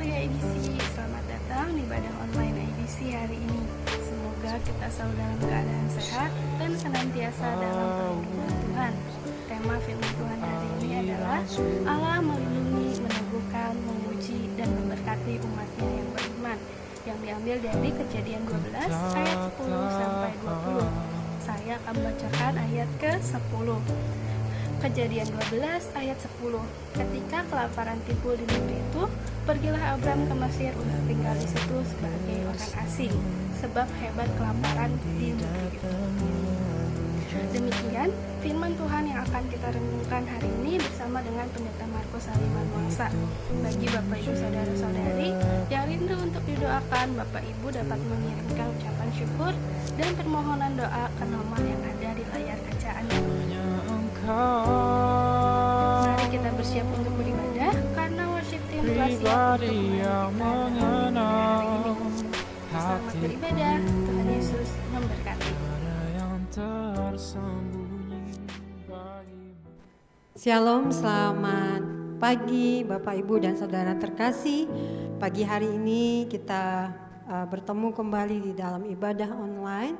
keluarga IDC, selamat datang di ibadah online IDC hari ini. Semoga kita selalu dalam keadaan sehat dan senantiasa dalam perlindungan Tuhan. Tema firman Tuhan hari ini adalah Allah melindungi, meneguhkan, memuji, dan memberkati umatnya yang beriman, yang diambil dari Kejadian 12 ayat 10 sampai 20. Saya akan membacakan ayat ke-10. Kejadian 12 ayat 10. Ketika kelaparan timbul di negeri itu, pergilah Abram ke Mesir untuk tinggal di situ sebagai orang asing, sebab hebat kelaparan di negeri itu. Demikian firman Tuhan yang akan kita renungkan hari ini bersama dengan Pendeta Markus Haliman Wangsa. Bagi Bapak Ibu Saudara-saudari yang rindu untuk didoakan, Bapak Ibu dapat mengirimkan ucapan syukur dan permohonan doa ke nomor yang ada di layar kaca Anda. Mari kita bersiap untuk beribadah karena worship team telah siap untuk mengenal hari ini. Selamat beribadah, Tuhan Yesus memberkati. Shalom, selamat pagi Bapak Ibu dan Saudara terkasih. Pagi hari ini kita bertemu kembali di dalam ibadah online.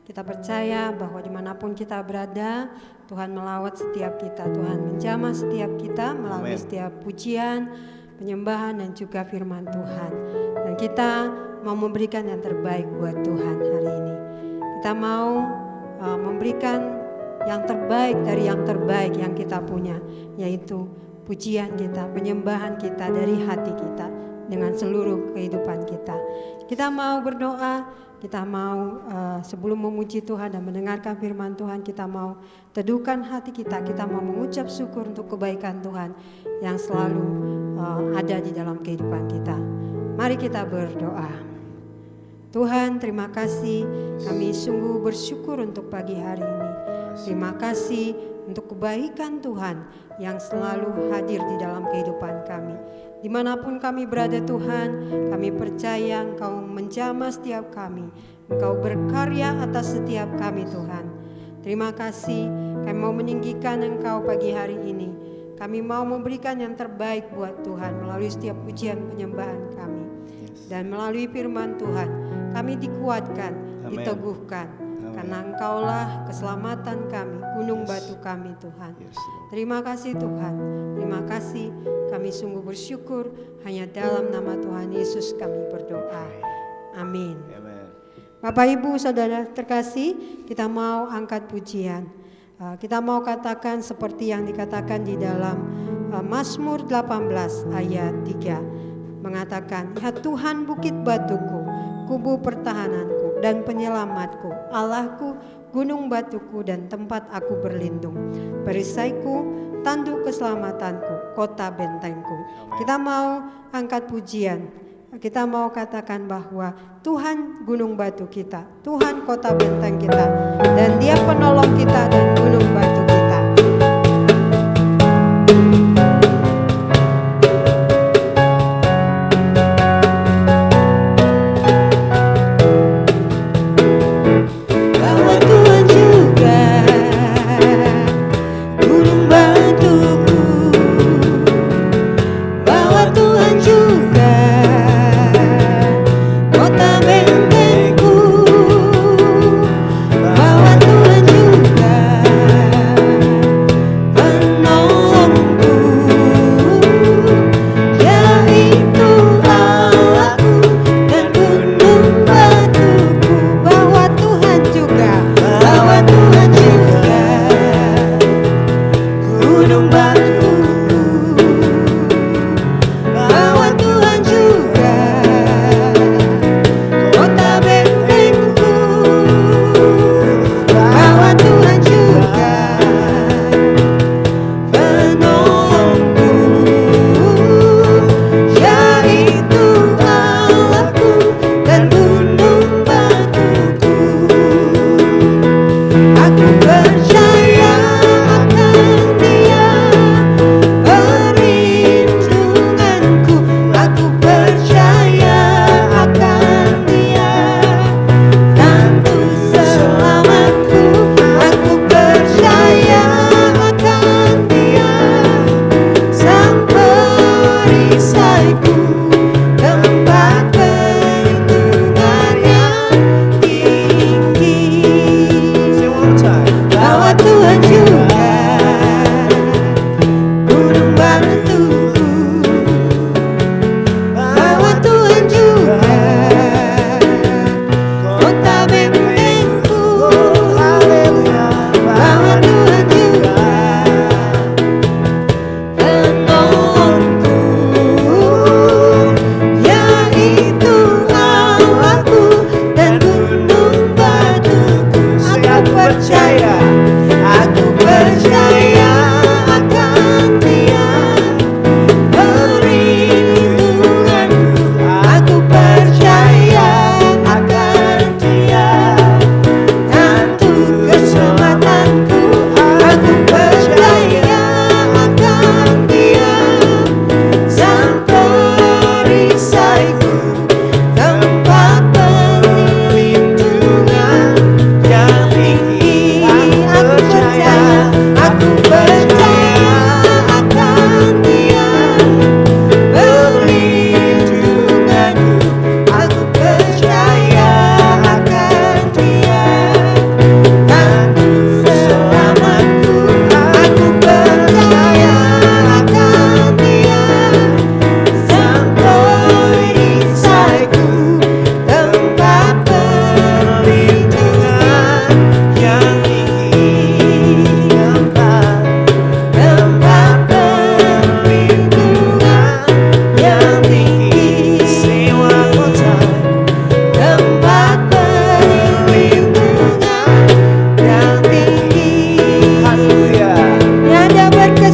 Kita percaya bahwa dimanapun kita berada, Tuhan melawat setiap kita, Tuhan menjamah setiap kita melalui setiap pujian, penyembahan dan juga firman Tuhan. Dan kita mau memberikan yang terbaik buat Tuhan hari ini. Kita mau memberikan yang terbaik dari yang terbaik yang kita punya, yaitu pujian kita, penyembahan kita dari hati kita dengan seluruh kehidupan kita. Kita mau berdoa. Kita mau sebelum memuji Tuhan dan mendengarkan firman Tuhan, kita mau teduhkan hati kita. Kita mau mengucap syukur untuk kebaikan Tuhan yang selalu ada di dalam kehidupan kita. Mari kita berdoa. Tuhan, terima kasih, kami sungguh bersyukur untuk pagi hari ini. Terima kasih untuk kebaikan Tuhan yang selalu hadir di dalam kehidupan kami. Dimanapun kami berada Tuhan, kami percaya Engkau menjamah setiap kami. Engkau berkarya atas setiap kami Tuhan. Terima kasih, kami mau meninggikan Engkau pagi hari ini. Kami mau memberikan yang terbaik buat Tuhan melalui setiap pujian penyembahan kami. Dan melalui firman Tuhan, kami dikuatkan, diteguhkan. Karena Engkaulah keselamatan kami, gunung batu kami Tuhan. Terima kasih Tuhan, terima kasih. Kami sungguh bersyukur, hanya dalam nama Tuhan Yesus kami berdoa. Amin. Bapak Ibu Saudara terkasih, kita mau angkat pujian. Kita mau katakan seperti yang dikatakan di dalam Mazmur 18 ayat 3. Mengatakan, ya Tuhan bukit batuku, kubu pertahananku dan penyelamatku, Allahku, gunung batuku dan tempat aku berlindung, perisaiku, tanduk keselamatanku, kota bentengku. Kita mau angkat pujian. Kita mau katakan bahwa Tuhan gunung batu kita, Tuhan kota benteng kita, dan Dia penolong kita dan gunung batu kita. Tuhan juga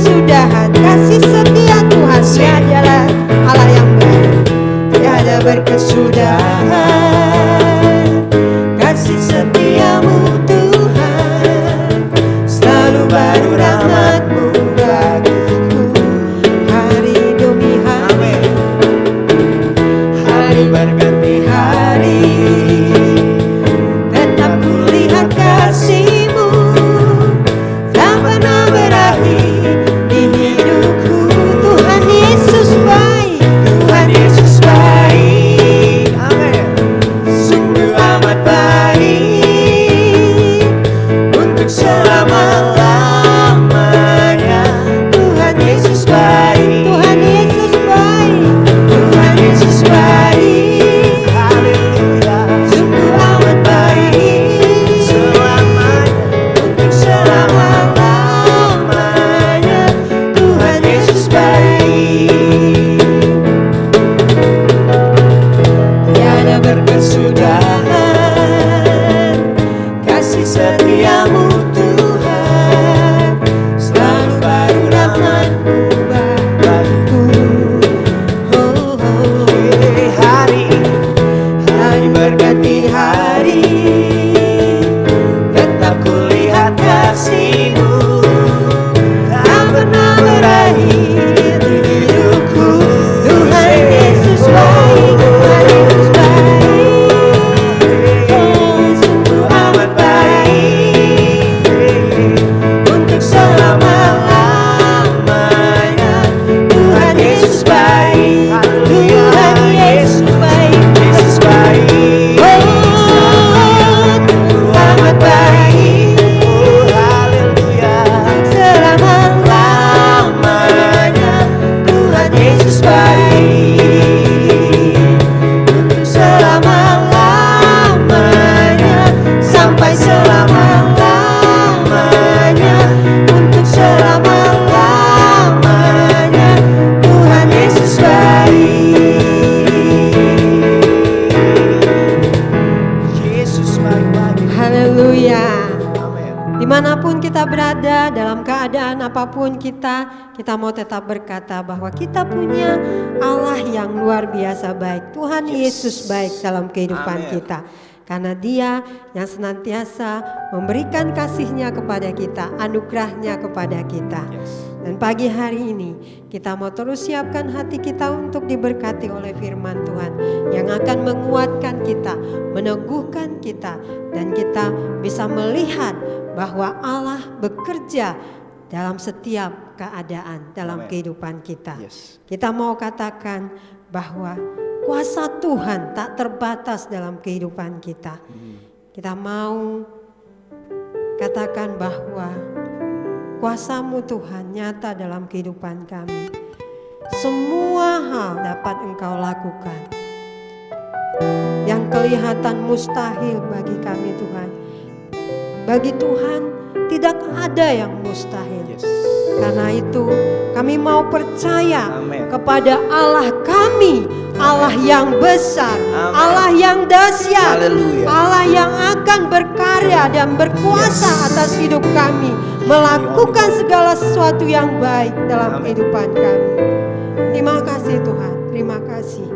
berkesudahan. Kasih setia Tuhan, Dia adalah Allah yang baik. Tiada berkesudahan. Kasih setiamu Tuhan, selalu baru rahmat-Mu bagiku. Hari demi hari, hari berganti hari, tetap kulihat kasih-Mu tak pernah berakhir di hidupku. Tuhan Yesus baik, Tuhan Yesus baik, amin. Sungguh amat baik untuk selama-lamanya. Tuhan Yesus baik, Tuhan Yesus baik, Tuhan Yesus baik, haleluya. Sungguh amat baik selamanya, untuk selama-lamanya. Tuhan Yesus baik. Tiada berkesudahan. Kasih setiamu Tuhan, selalu baru rahmat-Mu bagiku. Oh, oh. Hari, hari berganti hari, tetap kulihat kasih-Mu tak pernah berakhir di hidupku. Tuhan Yesus baik, Tuhan Yesus baik, oh, sungguh amat baik untuk selama-lamanya. Tuhan Yesus baik, Tuhan Yesus baik, Yesus baik, oh, sungguh amat baik, oh, haleluya, selama-lamanya. Tuhan Yesus baik untuk selama-lamanya, sampai selama-lamanya, untuk selama-lamanya. Tuhan Yesus baik. Yesus baik. Haleluya. Dimanapun kita berada, dalam keadaan apapun kita mau tetap berkata bahwa kita punya Allah yang luar biasa baik. Tuhan Yesus baik dalam kehidupan kita. Karena Dia yang senantiasa memberikan kasih-Nya kepada kita, anugerah-Nya kepada kita. Dan pagi hari ini kita mau terus siapkan hati kita untuk diberkati oleh firman Tuhan yang akan menguatkan kita, meneguhkan kita, dan kita bisa melihat bahwa Allah bekerja dalam setiap keadaan dalam kehidupan kita. Kita mau katakan bahwa kuasa Tuhan tak terbatas dalam kehidupan kita. Kita mau katakan bahwa kuasa-Mu Tuhan nyata dalam kehidupan kami. Semua hal dapat Engkau lakukan. Yang kelihatan mustahil bagi kami Tuhan, bagi Tuhan tidak ada yang mustahil. Karena itu kami mau percaya kepada Allah kami, Allah yang besar, Allah yang dahsyat, Allah yang akan berkarya dan berkuasa atas hidup kami, melakukan segala sesuatu yang baik dalam kehidupan kami. Terima kasih Tuhan, terima kasih.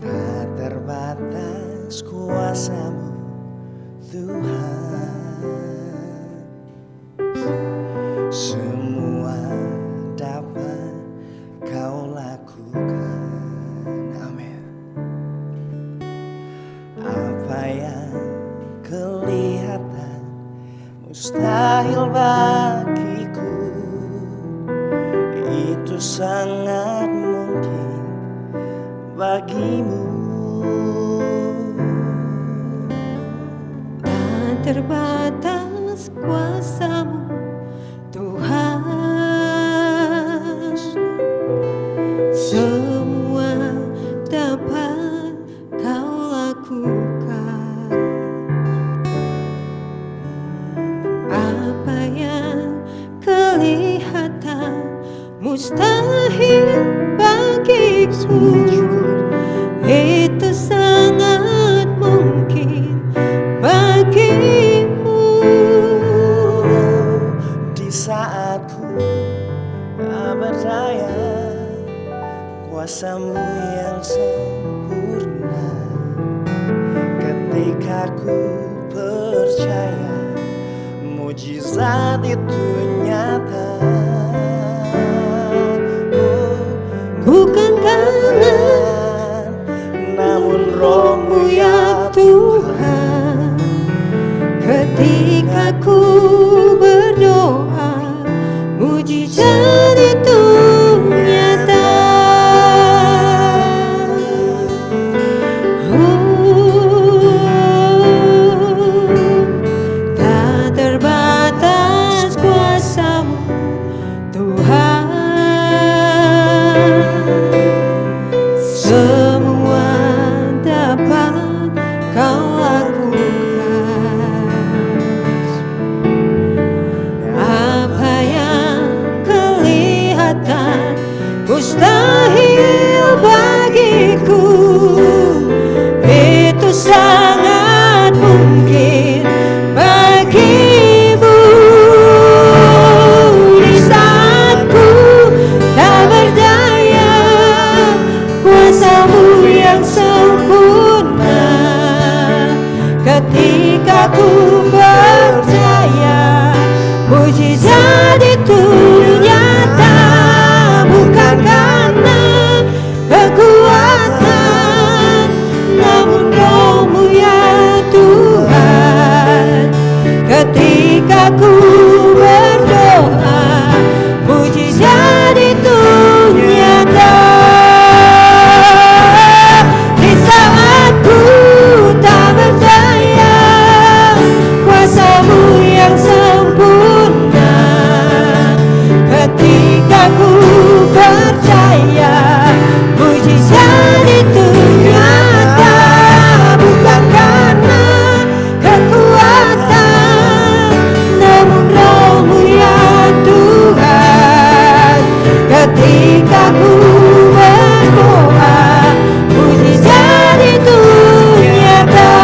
Tak terbatas kuasa-Mu Tuhan, semua dapat Kau lakukan. Amin. Apa yang kelihatan mustahil bagiku, itu sangat mungkin bagimu. Tak terbatas kuasa-Mu Tuhan, semua dapat Kau lakukan. Apa yang kelihatan mustahil bagiku, itu sangat mungkin itu nyata. Bukan karena namun rohmu ya Tuhan, ketika ku berdoa, mujizat itu nyata. Tak terbatas kuasa-Mu Tuhan, semua dapat Kau lakukan. Apa yang kelihatan mustahil bagiku, itu sangat mungkin bagimu. Di saat ku tak berdaya, kuasa-Mu yang sempurna. Ketika ku percaya, mujizat itu nyata. Bukan karena kekuatan, namun Roh-Mu ya Tuhan. Ketika ku berdoa, mujizat itu nyata. Di saat ku tak berdaya, kuasa-Mu yang sempurna. Ketika ku percaya, mujizat itu nyata. Bukan karena kekuatan, namun Roh-Mu ya Tuhan. Ketika ku berdoa, mujizat itu nyata.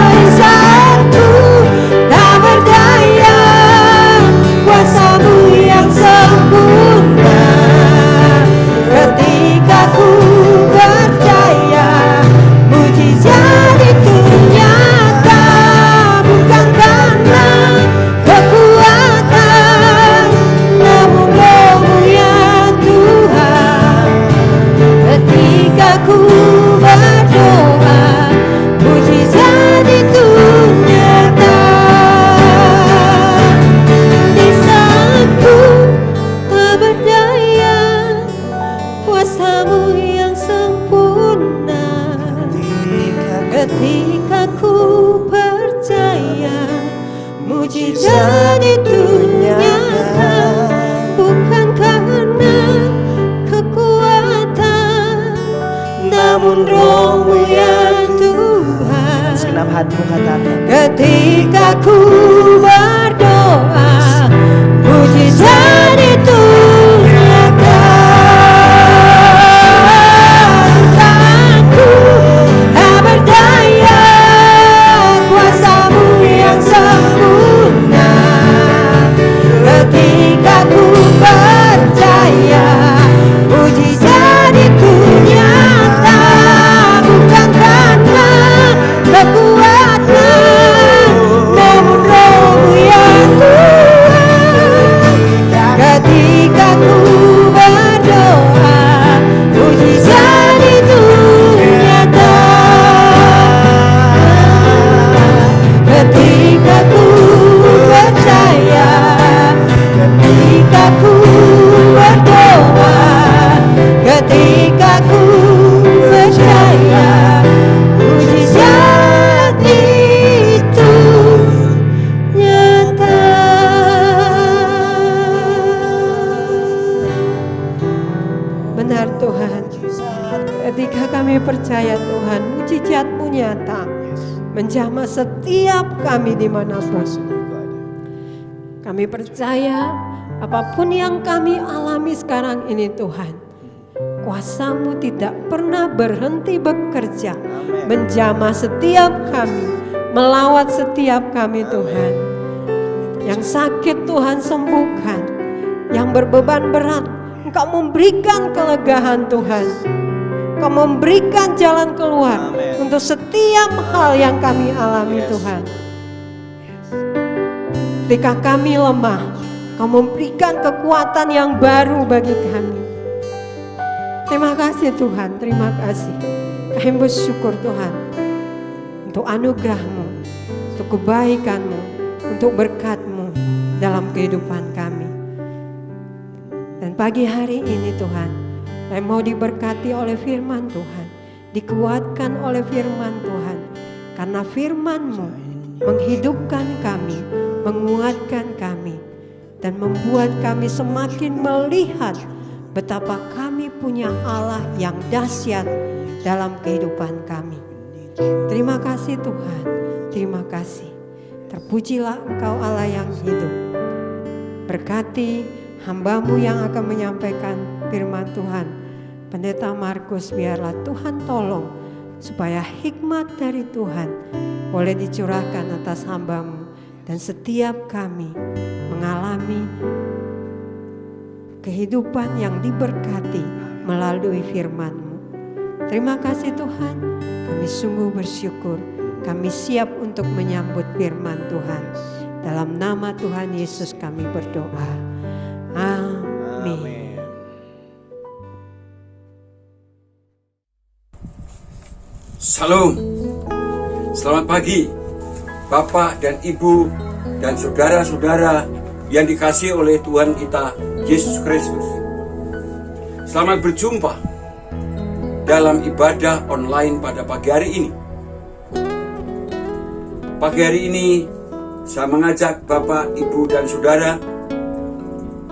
Di saat ku tak berdaya, kuasa-Mu yang sempurna. Ketika ku percaya, mujizat itu nyata. Bukan karena kekuatan, namun Roh-Mu ya Tuhan. Ketika ku berdoa, mujizat itu nyata. Di saat ku tak berdaya, kuasa-Mu yang sempurna. Ketika ku percaya, mujizat itu nyata. Bukan karena kekuatan, namun Roh-Mu ya Tuhan. segenap hatimu katakan. Ketika ku berdoa, mujizat itu nyata. Saat ku tak berdaya, kuasa-Mu yang sempurna. Ketika ku percaya, mujizat itu nyata. Bukan karena kekuatan, namun Roh-Mu ya Tuhan. Ketika ku berdoa, mujizat itu nyata. Ketika ku percaya, ketika ku berdoa, ketika ku percaya, mujizat itu nyata. Benar Tuhan, ketika kami percaya Tuhan, mujizat-Mu nyata menjamah setiap kami dimanapun. Kami percaya apapun yang kami alami sekarang ini Tuhan, kuasa-Mu tidak pernah berhenti bekerja, menjamah setiap kami, melawat setiap kami Tuhan. Yang sakit Tuhan sembuhkan, yang berbeban berat Engkau memberikan kelegaan Tuhan. Engkau memberikan jalan keluar untuk setiap hal yang kami alami Tuhan. Ketika kami lemah, Kau memberikan kekuatan yang baru bagi kami. Terima kasih Tuhan, terima kasih. Kami bersyukur Tuhan untuk anugerah-Mu, untuk kebaikan-Mu, untuk berkat-Mu dalam kehidupan kami. Dan pagi hari ini Tuhan, kami mau diberkati oleh firman Tuhan, dikuatkan oleh firman Tuhan. Karena firman-Mu menghidupkan kami, menguatkan kami, dan membuat kami semakin melihat betapa kami punya Allah yang dahsyat dalam kehidupan kami. Terima kasih Tuhan, terima kasih. Terpujilah Engkau Allah yang hidup. Berkati hamba-Mu yang akan menyampaikan firman Tuhan, Pendeta Markus. Biarlah Tuhan tolong supaya hikmat dari Tuhan boleh dicurahkan atas hamba-Mu, dan setiap kami mengalami kehidupan yang diberkati melalui firman-Mu. Terima kasih Tuhan, kami sungguh bersyukur. Kami siap untuk menyambut firman Tuhan. Dalam nama Tuhan Yesus kami berdoa. Amin. Salam, selamat pagi Bapak dan Ibu dan saudara-saudara yang dikasihi oleh Tuhan kita Yesus Kristus. Selamat berjumpa dalam ibadah online pada pagi hari ini. Pagi hari ini saya mengajak Bapak, Ibu dan saudara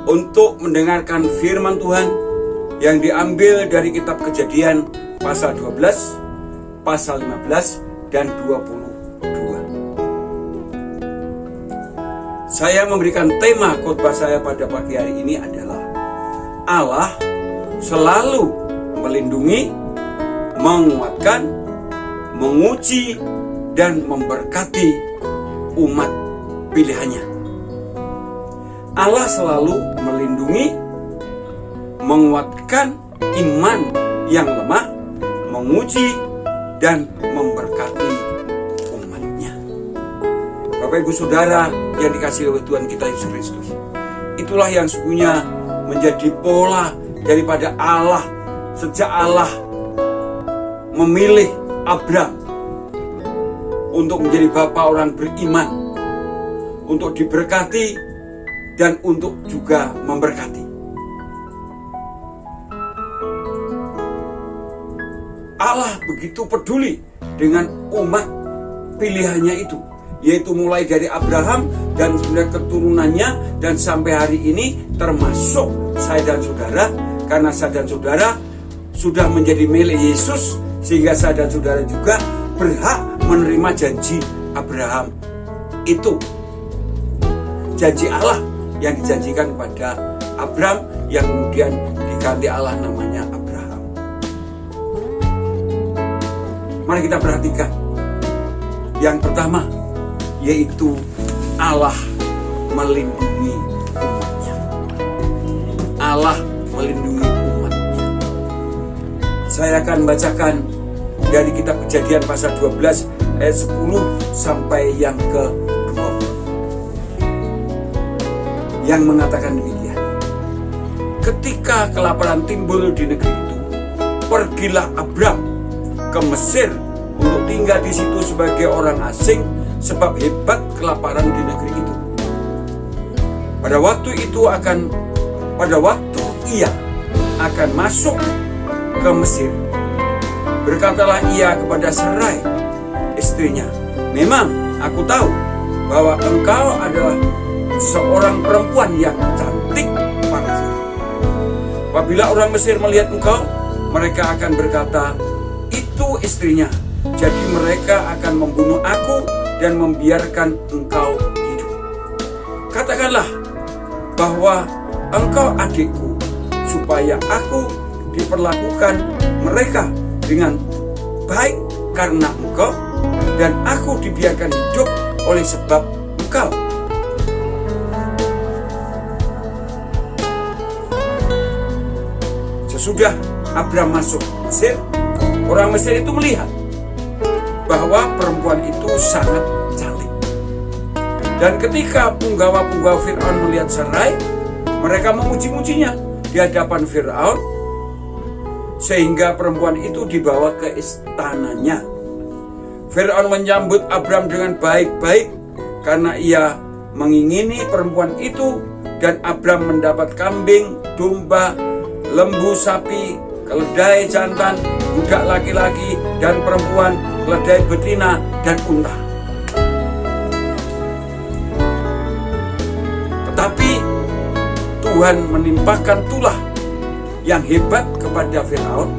untuk mendengarkan firman Tuhan yang diambil dari kitab Kejadian pasal 12, pasal 15 dan 22. Saya memberikan tema khotbah saya pada pagi hari ini adalah Allah selalu melindungi, menguatkan, menguji, dan memberkati umat pilihannya. Allah selalu melindungi, menguatkan iman yang lemah, menguji, dan memberkati umatnya. Bapak Ibu Saudara yang dikasihi oleh Tuhan kita Yesus Kristus, itulah yang sesungguhnya menjadi pola daripada Allah sejak Allah memilih Abraham untuk menjadi bapa orang beriman, untuk diberkati dan untuk juga memberkati. Allah begitu peduli dengan umat pilihannya itu, yaitu mulai dari Abraham dan kemudian keturunannya dan sampai hari ini termasuk saya dan saudara, karena saya dan saudara sudah menjadi milik Yesus, sehingga saya dan saudara juga berhak menerima janji Abraham itu. Janji Allah yang dijanjikan kepada Abraham yang kemudian diganti Allah namanya Abraham. Mari kita perhatikan. Yang pertama yaitu Allah melindungi umatnya. Allah melindungi umatnya. Saya akan bacakan dari kitab Kejadian pasal 12 ayat 10 sampai yang ke-20 yang mengatakan demikian. Ketika kelaparan timbul di negeri itu, pergilah Abram ke Mesir untuk tinggal di situ sebagai orang asing, sebab hebat kelaparan di negeri itu. Pada waktu ia akan masuk ke Mesir, berkatalah ia kepada Sarai, istrinya, "Memang aku tahu bahwa engkau adalah seorang perempuan yang cantik parasnya. Apabila orang Mesir melihat engkau, mereka akan berkata, itu istrinya. Jadi mereka akan membunuh aku dan membiarkan engkau hidup. Katakanlah bahwa engkau adikku, supaya aku diperlakukan mereka dengan baik karena engkau, dan aku dibiarkan hidup oleh sebab engkau." Sesudah Abram masuk Mesir, orang Mesir itu melihat bahwa perempuan itu sangat cantik. Dan ketika punggawa-punggawa Fir'aun melihat Sarai, mereka memuji-mujinya di hadapan Fir'aun, sehingga perempuan itu dibawa ke istananya. Fir'aun menyambut Abram dengan baik-baik karena ia mengingini perempuan itu, dan Abram mendapat kambing, domba, lembu sapi, keledai jantan, budak laki-laki dan perempuan, keledai betina dan unta. Tetapi Tuhan menimpakan tulah yang hebat kepada Fir'aun,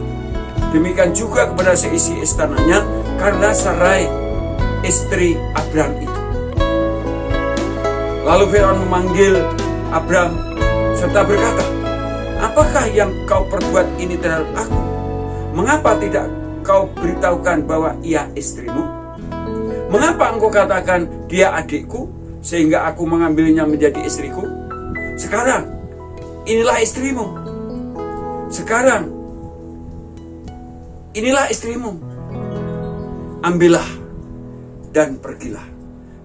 demikian juga kepada seisi istananya, karena Sarai istri Abram itu. Lalu Fir'aun memanggil Abram serta berkata, "Apakah yang kau perbuat ini terhadap aku? Mengapa tidak kau beritahukan bahwa ia istrimu? Mengapa engkau katakan dia adikku, sehingga aku mengambilnya menjadi istriku? Sekarang inilah istrimu. Sekarang inilah istrimu. Ambillah dan pergilah."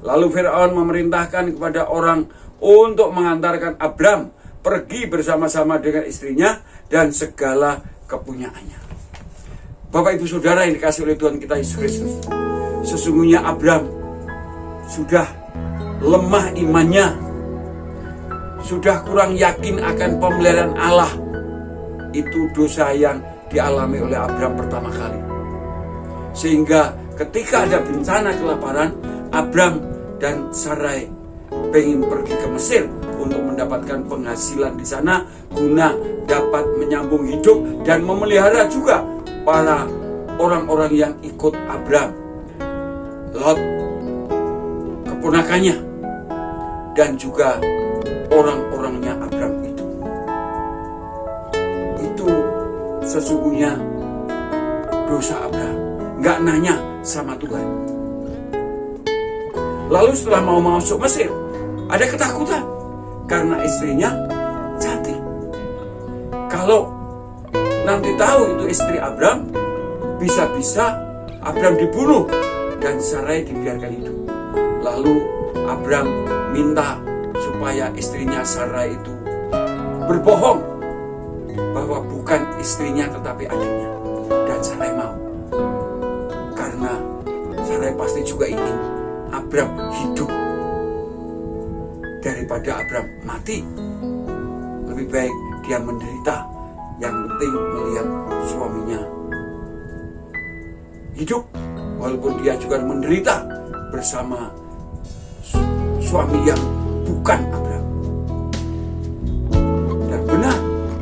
Lalu Fir'aun memerintahkan kepada orang untuk mengantarkan Abram pergi bersama-sama dengan istrinya dan segala kepunyaannya. Bapak Ibu Saudara yang dikasihi oleh Tuhan kita Yesus Kristus, sesungguhnya Abram sudah lemah imannya, sudah kurang yakin akan pemeliharaan Allah. Itu dosa yang dialami oleh Abram pertama kali. Sehingga ketika ada bencana kelaparan, Abram dan Sarai pengen pergi ke Mesir untuk mendapatkan penghasilan di sana guna dapat menyambung hidup dan memelihara juga para orang-orang yang ikut Abram, Lot, keponakannya, dan juga orang-orangnya Abram itu. Itu sesungguhnya dosa Abram, nggak nanya sama Tuhan. Lalu setelah mau masuk Mesir, ada ketakutan karena istrinya cantik. Kalau nanti tahu itu istri Abram, bisa-bisa Abram dibunuh dan Sarai dibiarkan hidup. Lalu Abram minta supaya istrinya Sarai itu berbohong bahwa bukan istrinya tetapi adiknya, dan Sarai mau, karena Sarai pasti juga ingin Abram hidup daripada Abram mati. Lebih baik dia menderita, yang penting melihat suaminya hidup, walaupun dia juga menderita bersama suami yang bukan Abram. Dan benar,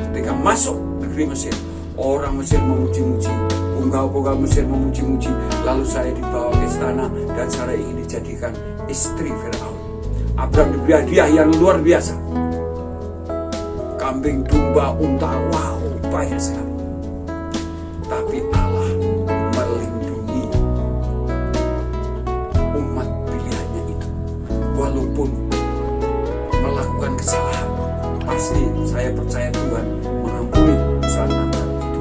ketika masuk negeri Mesir, orang Mesir memuji-muji, punggawa-punggawa Mesir memuji-muji. Lalu saya dibawa ke istana dan saya ingin dijadikan istri Fir'aun. Abram diberi hadiah yang luar biasa, kambing, domba, unta, wow, banyak sekali. Tapi Allah melindungi umat pilihannya itu. Walaupun melakukan kesalahan, pasti saya percaya Tuhan mengampuni kesalahan Abram itu.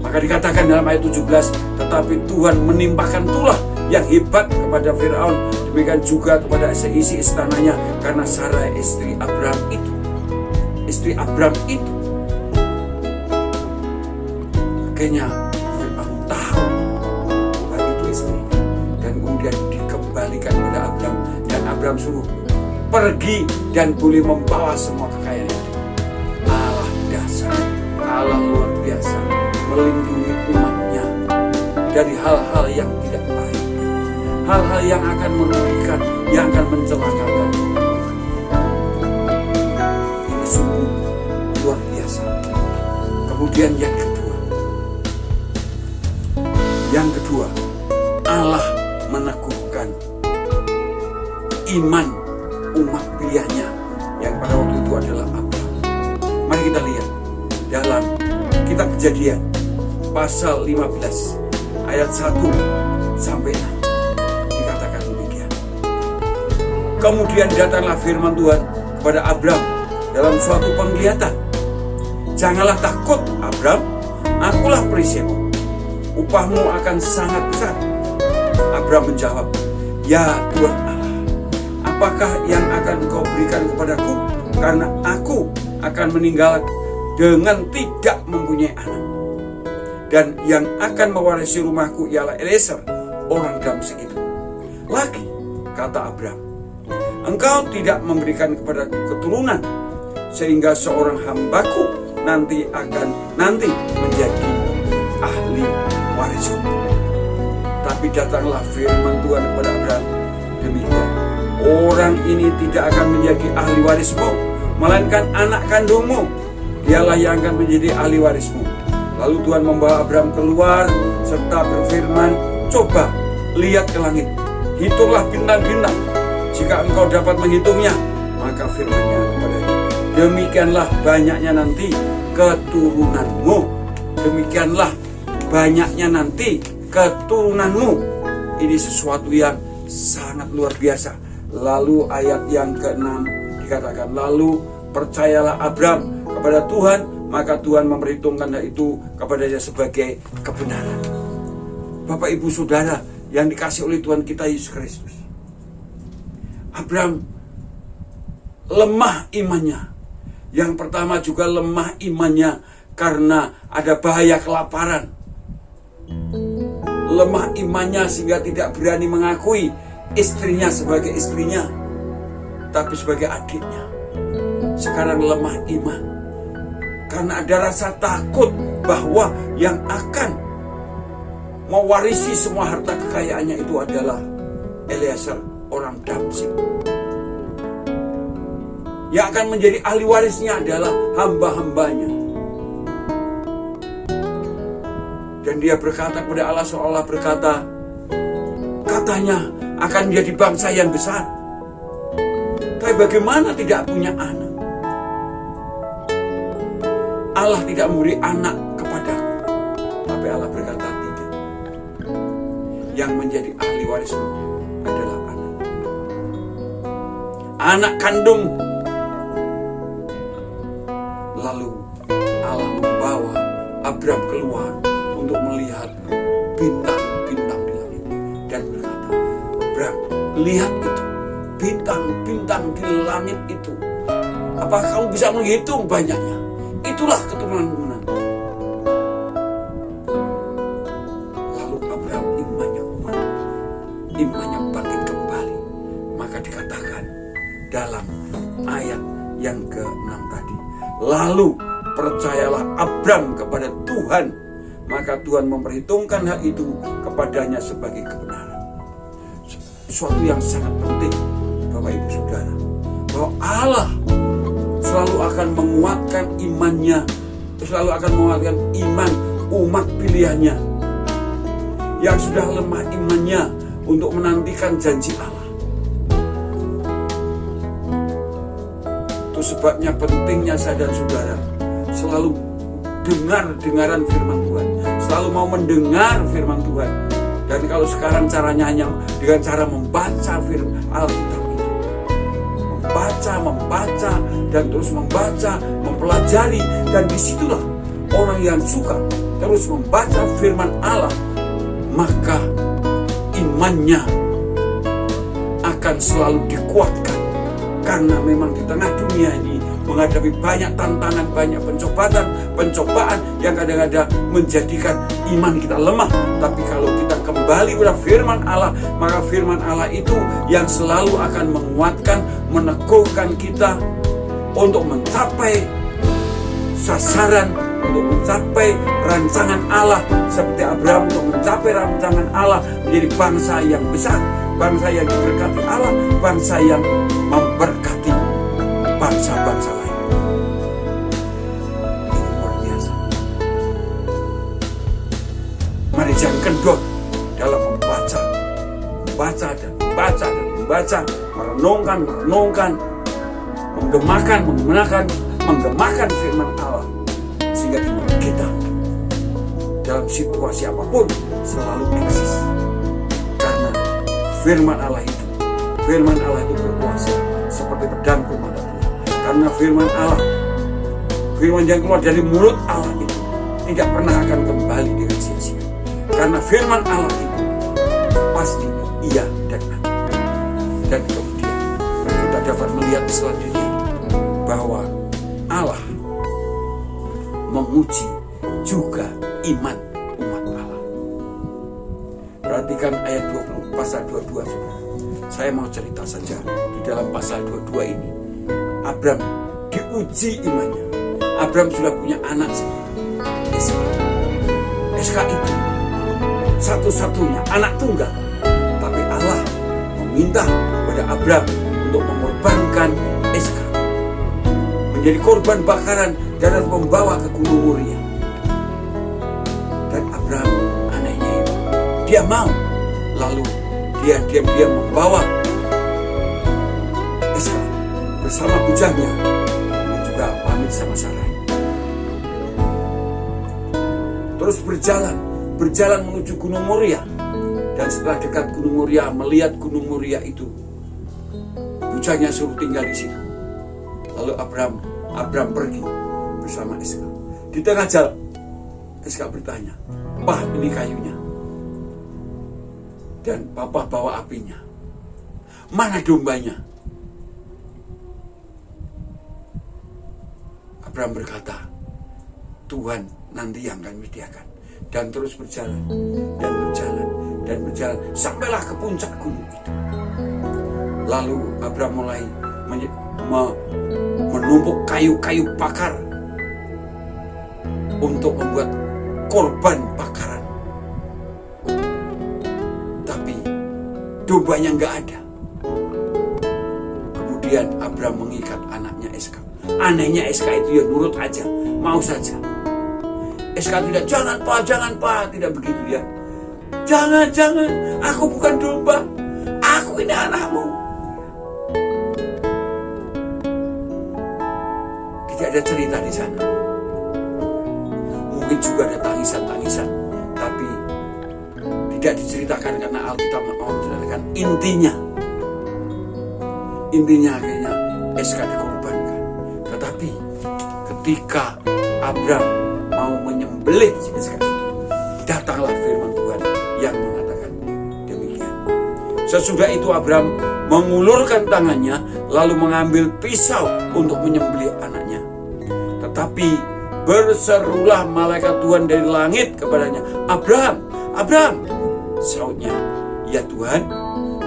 Maka dikatakan dalam ayat 17, tetapi Tuhan menimpakan tulah yang hebat kepada Fir'aun, demikian juga kepada seisi istananya, karena Sarai istri Abram itu. Istri Abram itu. Akhirnya Fir'aun tahu bahwa itu istrinya, dan kemudian dikembalikan kepada Abram, dan Abram suruh pergi dan boleh membawa semua kekayaan itu. Allah dasar, Allah luar biasa melindungi umatnya dari hal-hal yang tidak baik, hal-hal yang akan merugikan, yang akan mencelakakan. Ini sungguh luar biasa. Kemudian yang kedua, Allah meneguhkan iman umat pilihannya yang pada waktu itu adalah Abram. Mari kita lihat dalam kitab Kejadian pasal 15 ayat 1 sampai 6. Dikatakan demikian. Kemudian datanglah firman Tuhan kepada Abram dalam suatu penglihatan. Janganlah takut, Abram, akulah perisaimu, upahmu akan sangat besar. Abram menjawab, ya Tuhan Allah, apakah yang akan engkau berikan kepadaku? Karena aku akan meninggal dengan tidak mempunyai anak. Dan yang akan mewarisi rumahku ialah Eliezer, orang Damsyik itu. Lagi, kata Abraham, engkau tidak memberikan kepadaku keturunan, sehingga seorang hambaku nanti menjadi ahli warisku. Tapi datanglah firman Tuhan kepada Abraham, demikian, orang ini tidak akan menjadi ahli warismu, melainkan anak kandungmu, dialah yang akan menjadi ahli warismu. Lalu Tuhan membawa Abraham keluar serta berfirman, coba lihat ke langit, hitunglah bintang-bintang, jika engkau dapat menghitungnya. Maka firman-Nya kepadanya, demikianlah banyaknya nanti keturunanmu. Demikianlah banyaknya nanti keturunanmu. Ini sesuatu yang sangat luar biasa. Lalu ayat yang ke-6 dikatakan, lalu percayalah Abraham kepada Tuhan, maka Tuhan memperhitungkan hal itu kepadanya sebagai kebenaran. Bapak, Ibu, Saudara yang dikasih oleh Tuhan kita Yesus Kristus, Abraham lemah imannya. Yang pertama juga lemah imannya karena ada bahaya kelaparan. Lemah imannya sehingga tidak berani mengakui istrinya sebagai istrinya, tapi sebagai adiknya. Sekarang lemah iman karena ada rasa takut bahwa yang akan mewarisi semua harta kekayaannya itu adalah Eliezer, orang Damsyik. Yang akan menjadi ahli warisnya adalah hamba-hambanya. Dan dia berkata kepada Allah, seolah berkata, katanya akan menjadi bangsa yang besar. Tapi bagaimana tidak punya anak? Allah tidak memberi anak kepadaku. Tapi Allah berkata, tidak. Yang menjadi ahli warismu adalah anak. Anak kandung. Lalu Allah membawa Abraham keluar untuk melihat bintang-bintang di langit. Dan berkata, Abraham, lihat itu. Bintang-bintang di langit itu. Apakah kamu bisa menghitung banyaknya? Itulah keturunanmu nanti. Lalu Abraham imannya kuat, imannya bangkit kembali. Maka dikatakan dalam ayat yang ke-6 tadi, lalu percayalah Abraham kepada Tuhan, maka Tuhan memperhitungkan hal itu kepadanya sebagai kebenaran. Suatu yang sangat penting, Bapak, Ibu, Saudara, bahwa Allah selalu akan menguatkan imannya, selalu akan menguatkan iman umat pilihannya yang sudah lemah imannya untuk menantikan janji Allah. Itu sebabnya pentingnya saya dan saudara selalu dengaran firman Tuhan, selalu mau mendengar firman Tuhan. Dan kalau sekarang caranya hanya dengan cara membaca firman Alkitab, membaca dan terus membaca, mempelajari, dan disitulah orang yang suka terus membaca firman Allah, maka imannya akan selalu dikuatkan. Karena memang di tengah dunia ini menghadapi banyak tantangan, banyak pencobaan yang kadang-kadang menjadikan iman kita lemah. Tapi kalau kita kembali pada firman Allah, maka firman Allah itu yang selalu akan menguatkan, meneguhkan kita untuk mencapai sasaran, untuk mencapai rancangan Allah. Seperti Abraham untuk mencapai rancangan Allah menjadi bangsa yang besar, bangsa yang diberkati Allah, bangsa yang memberkati bangsa-bangsa lain. Ini luar biasa. Mari jangan kendor dalam membaca, merenungkan, menggemakan firman Allah, sehingga iman kita dalam situasi apapun selalu eksis. Karena firman Allah itu berkuasa seperti pedang bermata dua. Karena firman yang keluar dari mulut Allah itu tidak pernah akan kembali dengan sia-sia. Karena firman Allah itu pasti iya dan amin. Dan kemudian dapat melihat selanjutnya bahwa Allah menguji juga iman umat Allah. Perhatikan ayat 20, pasal 22. Saya mau cerita saja di dalam pasal 22 ini. Abram diuji imannya. Abram sudah punya anak Iska. Iska itu satu-satunya anak tunggal. Tapi Allah meminta kepada Abram untuk mengorbankan Iska menjadi korban bakaran dan harus membawa ke Gunung Moria. Dan Abram anehnya itu, dia mau. Lalu dia diam-diam membawa Iska bersama bujangnya dan juga pamit sama Sarai. Terus berjalan menuju Gunung Moria. Dan setelah dekat Gunung Moria, melihat Gunung Moria itu, bujangnya suruh tinggal di situ. Lalu Abram pergi bersama Iska. Di tengah jalan, Iska bertanya, "Pak, ini kayunya." Dan Papa bawa apinya. "Mana dombanya?" Abram berkata, "Tuhan nanti yang akan menyediakan." Dan terus berjalan sampailah ke puncak gunung itu. Lalu Abram mulai menumpuk kayu-kayu bakar untuk membuat korban bakaran. Tapi dombanya nggak ada. Kemudian Abram mengikat anaknya Iska. Anehnya Iska itu ya nurut aja, mau saja. Iska tidak, jangan pak, tidak begitu ya. Jangan, aku bukan domba, aku ini anakmu. Tidak ada cerita di sana. Mungkin juga ada tangisan, tapi tidak diceritakan karena Alkitab mau menceritakan intinya akhirnya Iska dikorbankan. Tetapi ketika Abram mau menyembelih Iska itu, datanglah firman Tuhan yang mengatakan demikian. Sesudah itu Abram mengulurkan tangannya lalu mengambil pisau untuk menyembelih anaknya. Tetapi berserulah malaikat Tuhan dari langit kepadanya, Abram, sautnya, "Ya Tuhan."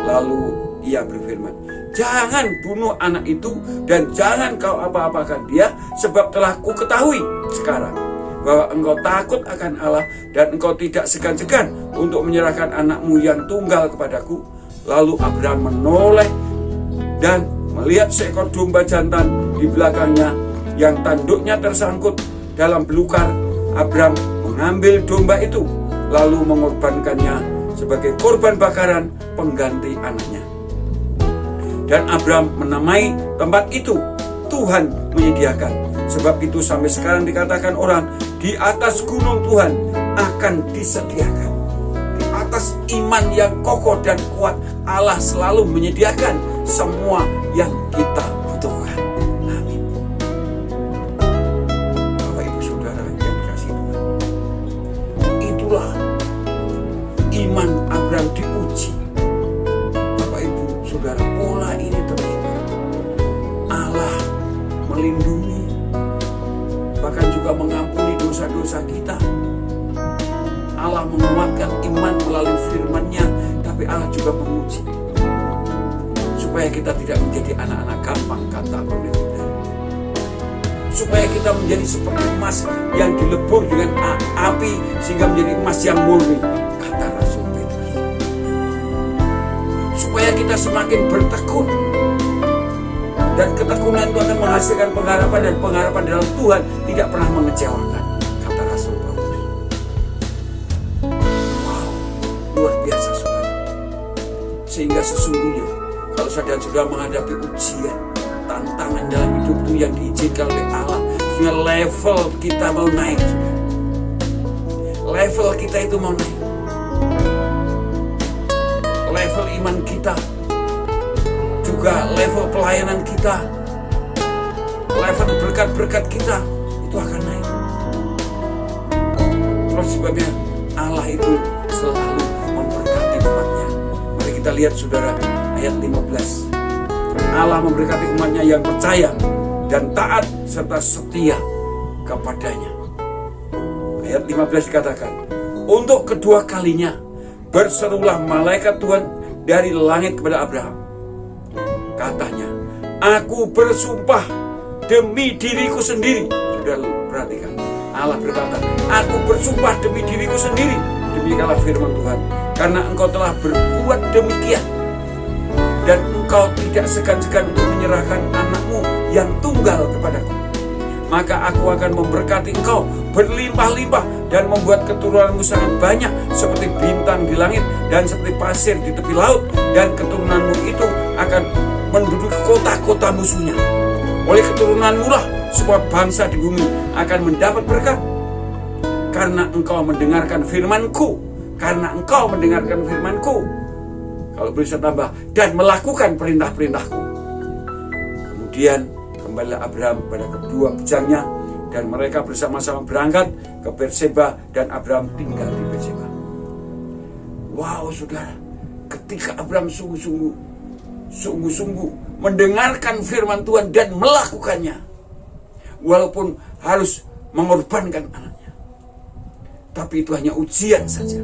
Lalu ia berfirman, "Jangan bunuh anak itu dan jangan kau apa-apakan dia, sebab telah ku ketahui sekarang bahwa engkau takut akan Allah dan engkau tidak segan-segan untuk menyerahkan anakmu yang tunggal kepadaku." Lalu Abram menoleh dan melihat seekor domba jantan di belakangnya yang tanduknya tersangkut dalam belukar. Abram mengambil domba itu lalu mengorbankannya sebagai korban bakaran pengganti anaknya. Dan Abram menamai tempat itu Tuhan menyediakan. Sebab itu sampai sekarang dikatakan orang, di atas gunung Tuhan akan disediakan. Di atas iman yang kokoh dan kuat, Allah selalu menyediakan semua yang kita butuhkan. Amin. Bapak Ibu Saudara yang dikasihi Tuhan, itulah iman Abram diuji. Bapak Ibu Saudara, pola ini terus. Allah melindungi, bahkan juga mengampuni dosa-dosa kita. Allah menguatkan iman melalui firman-Nya, tapi Allah juga menguji supaya kita tidak menjadi anak-anak gampang, kata Paulus. Supaya kita menjadi seperti emas yang dilebur dengan api sehingga menjadi emas yang murni, kata Rasul Petrus. Supaya kita semakin bertekun, dan ketekunan itu akan menghasilkan pengharapan, dan pengharapan dalam Tuhan tidak pernah mengecewakan, kata Rasul Paulus. Wow, luar biasa saudara. Sehingga sesungguhnya kalau saudara menghadapi ujian, tantangan dalam hidup itu yang diizinkan oleh Allah, sehingga level kita mau naik, saudara. Level kita itu mau naik. Level iman kita, juga level pelayanan kita, level berkat-berkat kita itu akan naik. Terus sebabnya Allah itu selalu memberkati umatnya. Mari kita lihat saudara ayat 15. Allah memberkati umatnya yang percaya dan taat serta setia kepadanya. Ayat 15 dikatakan, untuk kedua kalinya berserulah malaikat Tuhan dari langit kepada Abraham. Katanya, aku bersumpah demi diriku sendiri. Sudah perhatikan, Allah berkata, aku bersumpah demi diriku sendiri. Demikianlah firman Tuhan, karena engkau telah berbuat demikian dan engkau tidak segan-segan untuk menyerahkan anakmu yang tunggal kepadaku, maka aku akan memberkati engkau berlimpah-limpah dan membuat keturunanmu sangat banyak seperti bintang di langit dan seperti pasir di tepi laut, dan keturunanmu itu akan menduduki kota-kota musuhnya. Oleh keturunanmu lah semua bangsa di bumi akan mendapat berkat, karena engkau mendengarkan firman-Ku. Karena engkau mendengarkan firman-Ku. Kalau bisa tambah, dan melakukan perintah-perintahku. Kemudian kembalilah Abraham pada kedua bujangnya, dan mereka bersama-sama berangkat ke Berseba, dan Abraham tinggal di Berseba. Wow, saudara, ketika Abraham sungguh-sungguh mendengarkan firman Tuhan dan melakukannya, walaupun harus mengorbankan anaknya, tapi itu hanya ujian saja.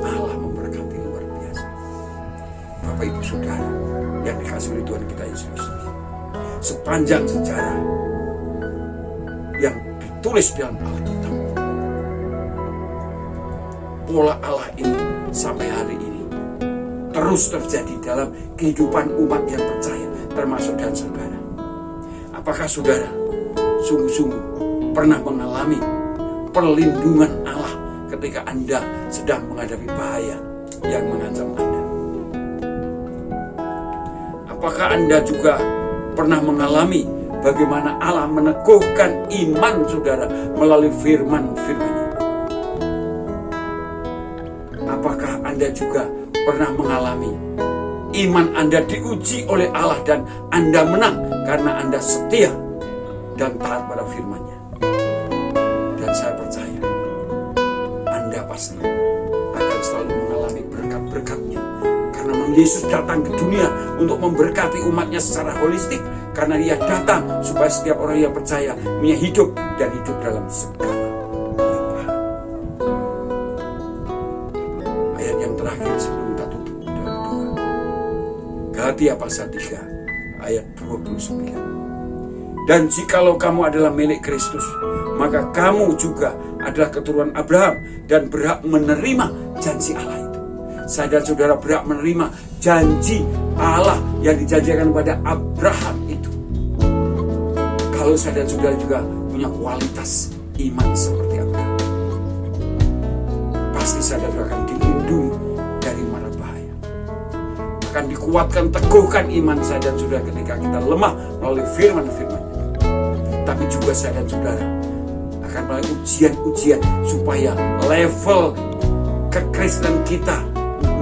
Allah memberkati luar biasa. Bapak Ibu Saudara yang dikasihi oleh Tuhan kita Yesus Kristus, sepanjang sejarah yang ditulis dalam Alkitab, pola Allah ini sampai hari ini terus terjadi dalam kehidupan umat yang percaya, termasuk dan saudara. Apakah saudara sungguh-sungguh pernah mengalami perlindungan Allah ketika Anda sedang menghadapi bahaya yang mengancam Anda? Apakah Anda juga pernah mengalami bagaimana Allah meneguhkan iman saudara melalui firman-firman-Nya? Apakah Anda juga pernah mengalami iman Anda diuji oleh Allah dan Anda menang karena Anda setia dan taat pada firman-Nya? Dan saya percaya Anda pasti akan selalu mengalami berkat-berkat-Nya, karena Yesus datang ke dunia untuk memberkati umatnya secara holistik, karena Dia datang supaya setiap orang yang percaya punya hidup dan hidup dalam segala kelimpahan. Ayat yang terakhir sebelum kita tutup dalam doa, Galatia pasal 3 ayat 29. Dan jikalau kamu adalah milik Kristus, maka kamu juga adalah keturunan Abraham dan berhak menerima janji Allah itu. Saya dan saudara berhak menerima janji Allah yang dijanjikan kepada Abraham itu. Kalau saya dan saudara juga punya kualitas iman seperti Abraham, pasti saya dan saudara akan dilindungi dari mara bahaya. Akan dikuatkan, teguhkan iman saya dan saudara ketika kita lemah melalui firman-firman. Tapi juga saya dan saudara akan melalui ujian-ujian supaya level kekristenan kita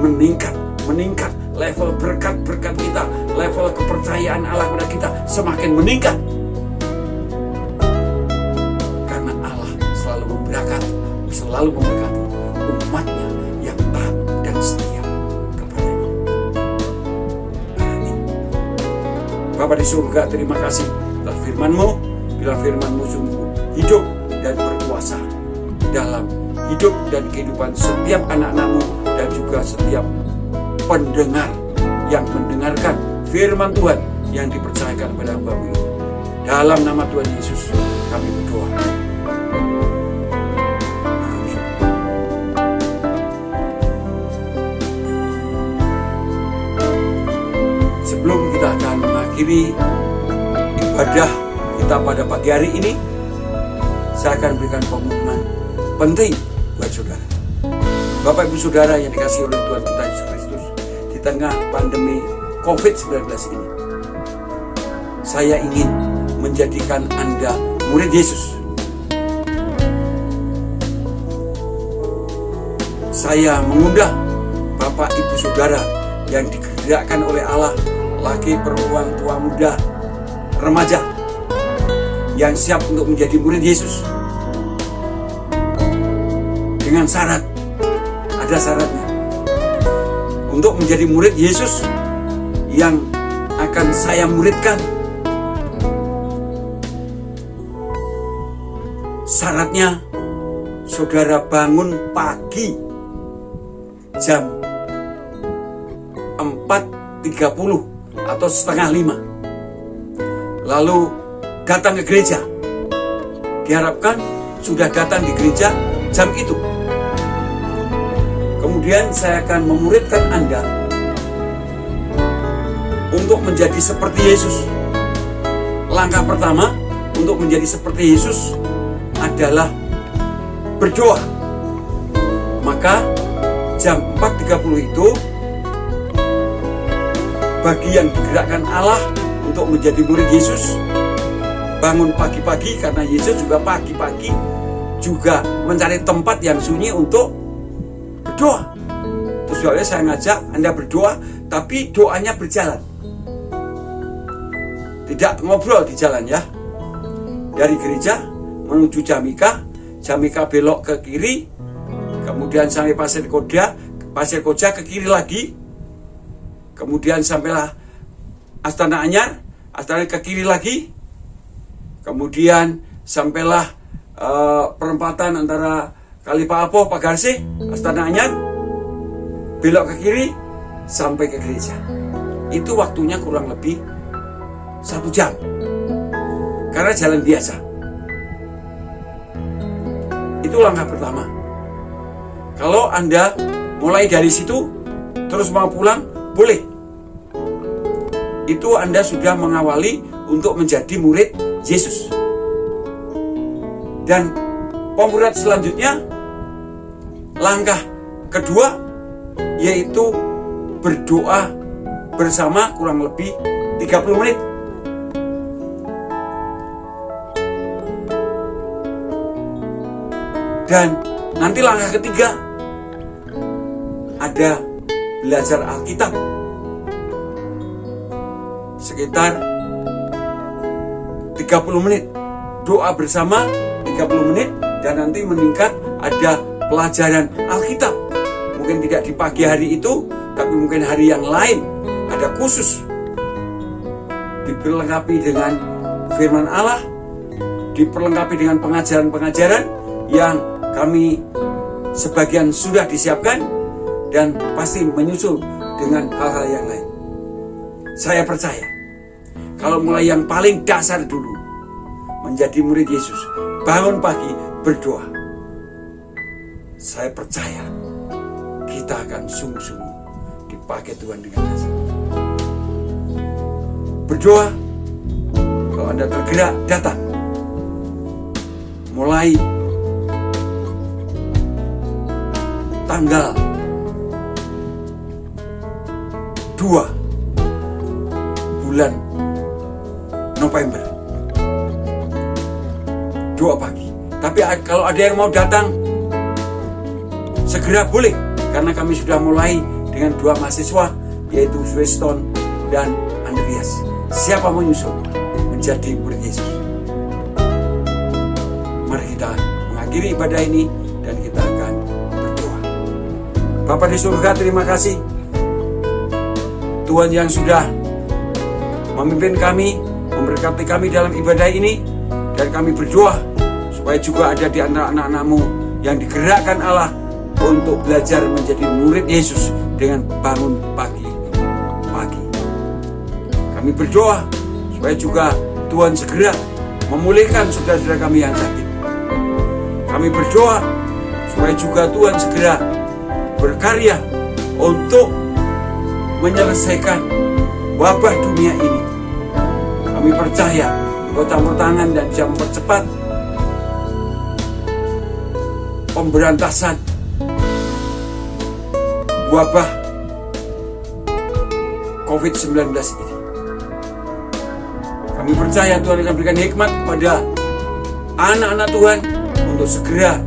meningkat, level berkat-berkat kita, level kepercayaan Allah kepada kita semakin meningkat. Karena Allah selalu memberkati umatnya yang taat dan setia kepadanya. Amin. Bapa di surga, terima kasih atas firman-Mu. Bila firman-Mu sungguh hidup dan berkuasa dalam hidup dan kehidupan setiap anak-anak-Mu dan juga setiap pendengar yang mendengarkan firman Tuhan yang dipercayakan kepada hamba-Mu ini. Dalam nama Tuhan Yesus kami berdoa. Amin. Sebelum kita akan mengakhiri ibadah kita pada pagi hari ini, saya akan berikan pengumuman penting buat saudara. Bapak Ibu Saudara yang dikasihi oleh Tuhan kita Yesus Kristus, di tengah pandemi COVID-19 ini, saya ingin menjadikan Anda murid Yesus. Saya mengundang Bapak Ibu Saudara yang digerakkan oleh Allah, laki, perempuan, tua, muda, remaja, yang siap untuk menjadi murid Yesus. Dengan syarat, ada syaratnya. Untuk menjadi murid Yesus yang akan saya muridkan. Syaratnya saudara bangun pagi jam 4.30 atau setengah 5, lalu datang ke gereja. Diharapkan sudah datang di gereja jam itu. Kemudian saya akan memuridkan Anda untuk menjadi seperti Yesus. Langkah pertama untuk menjadi seperti Yesus adalah berdoa. Maka jam 4.30 itu bagi yang digerakkan Allah untuk menjadi murid Yesus, bangun pagi-pagi, karena Yesus juga pagi-pagi juga mencari tempat yang sunyi untuk berdoa. Terus soalnya saya ngajak Anda berdoa, tapi doanya berjalan, tidak ngobrol di jalan ya. Dari gereja menuju Jamika, Jamika belok ke kiri, kemudian sampai Pasir Koja ke kiri lagi, kemudian sampailah Astana Anyar, Astana ke kiri lagi, kemudian sampailah perempatan antara Kali Pak Apoh, Pagarsih, Astana Anyar, belok ke kiri sampai ke gereja. Itu waktunya kurang lebih 1 jam, karena jalan biasa. Itu langkah pertama. Kalau Anda mulai dari situ terus mau pulang, boleh. Itu Anda sudah mengawali untuk menjadi murid Yesus. Dan pemuridan selanjutnya, langkah kedua, yaitu berdoa bersama kurang lebih 30 menit. Dan nanti langkah ketiga, ada belajar Alkitab sekitar 30 menit, doa bersama 30 menit, dan nanti meningkat ada pelajaran Alkitab. Mungkin tidak di pagi hari itu, tapi mungkin hari yang lain ada khusus, diperlengkapi dengan firman Allah, diperlengkapi dengan pengajaran-pengajaran yang kami sebagian sudah disiapkan, dan pasti menyusul dengan hal-hal yang lain. Saya percaya kalau mulai yang paling dasar dulu, menjadi murid Yesus, bangun pagi berdoa, saya percaya kita akan sungguh-sungguh dipakai Tuhan dengan dasar. Berdoa, kalau Anda tergerak, datang. Mulai tanggal 2 bulan November, doa pagi. Tapi kalau ada yang mau datang, segera boleh, karena kami sudah mulai dengan 2 mahasiswa, yaitu Weston dan Andreas. Siapa mau nyusul menjadi murid Yesus? Mari kita mengakhiri ibadah ini dan kita akan berdoa. Bapa di surga, terima kasih Tuhan yang sudah memimpin kami, memberkati kami dalam ibadah ini, dan kami berdoa supaya juga ada di antara anak-anak-Mu yang digerakkan Allah untuk belajar menjadi murid Yesus dengan bangun pagi-pagi. Kami berdoa supaya juga Tuhan segera memulihkan saudara-saudara kami yang sakit. Kami berdoa supaya juga Tuhan segera berkarya untuk menyelesaikan wabah dunia ini. Kami percaya Engkau campur tangan dan bisa mempercepat pemberantasan wabah COVID-19 ini. Kami percaya Tuhan akan berikan hikmat kepada anak-anak Tuhan untuk segera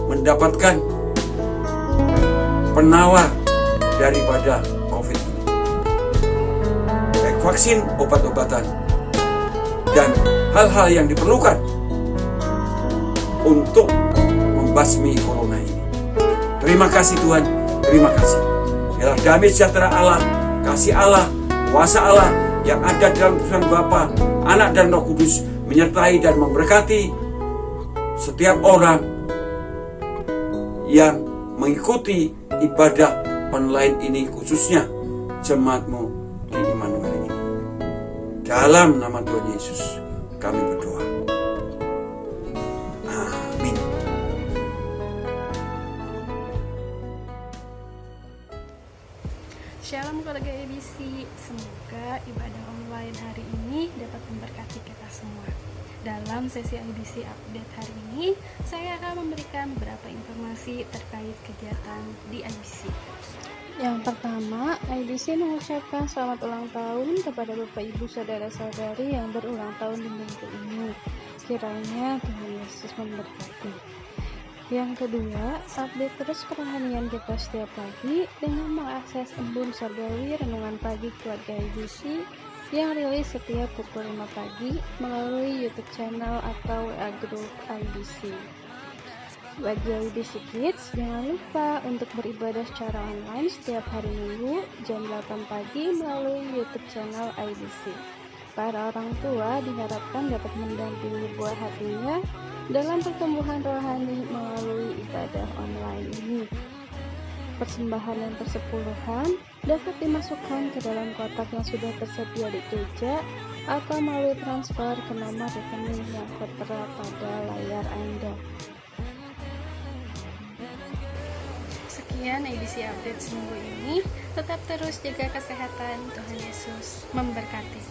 mendapatkan penawar daripada COVID ini, baik vaksin, obat-obatan, dan hal-hal yang diperlukan untuk membasmi corona ini. Terima kasih Tuhan, terima kasih. Biarlah damai sejahtera Allah, kasih Allah, kuasa Allah yang ada dalam Tuhan Bapa, Anak dan Roh Kudus menyertai dan memberkati setiap orang yang mengikuti ibadah online ini, khususnya jemaatmu di Immanuel ini. Dalam nama Tuhan Yesus kami berdoa. Amin. Shalom keluarga ABC, semoga ibadah online hari ini dapat memberkati kita semua. Dalam sesi IBC Update hari ini, saya akan memberikan beberapa informasi terkait kegiatan di IBC. Yang pertama, IBC mengucapkan selamat ulang tahun kepada Bapak Ibu Saudara-saudari yang berulang tahun di minggu ini. Kiranya Tuhan Yesus memberkati. Yang kedua, update terus kerohanian kita setiap pagi dengan mengakses embun surgawi renungan pagi keluarga IBC yang rilis setiap pukul 5 pagi melalui YouTube channel atau WA Group IBC. Bagi IBC Kids, jangan lupa untuk beribadah secara online setiap hari Minggu jam 8 pagi melalui YouTube channel IBC. Para orang tua diharapkan dapat mendampingi buah hatinya dalam pertumbuhan rohani melalui ibadah online ini. Persembahan dan persepuluhan dapat dimasukkan ke dalam kotak yang sudah tersedia di gereja atau melalui transfer ke nomor rekening yang tertera pada layar Anda. Sekian ABC Update seminggu ini. Tetap terus jaga kesehatan. Tuhan Yesus memberkati.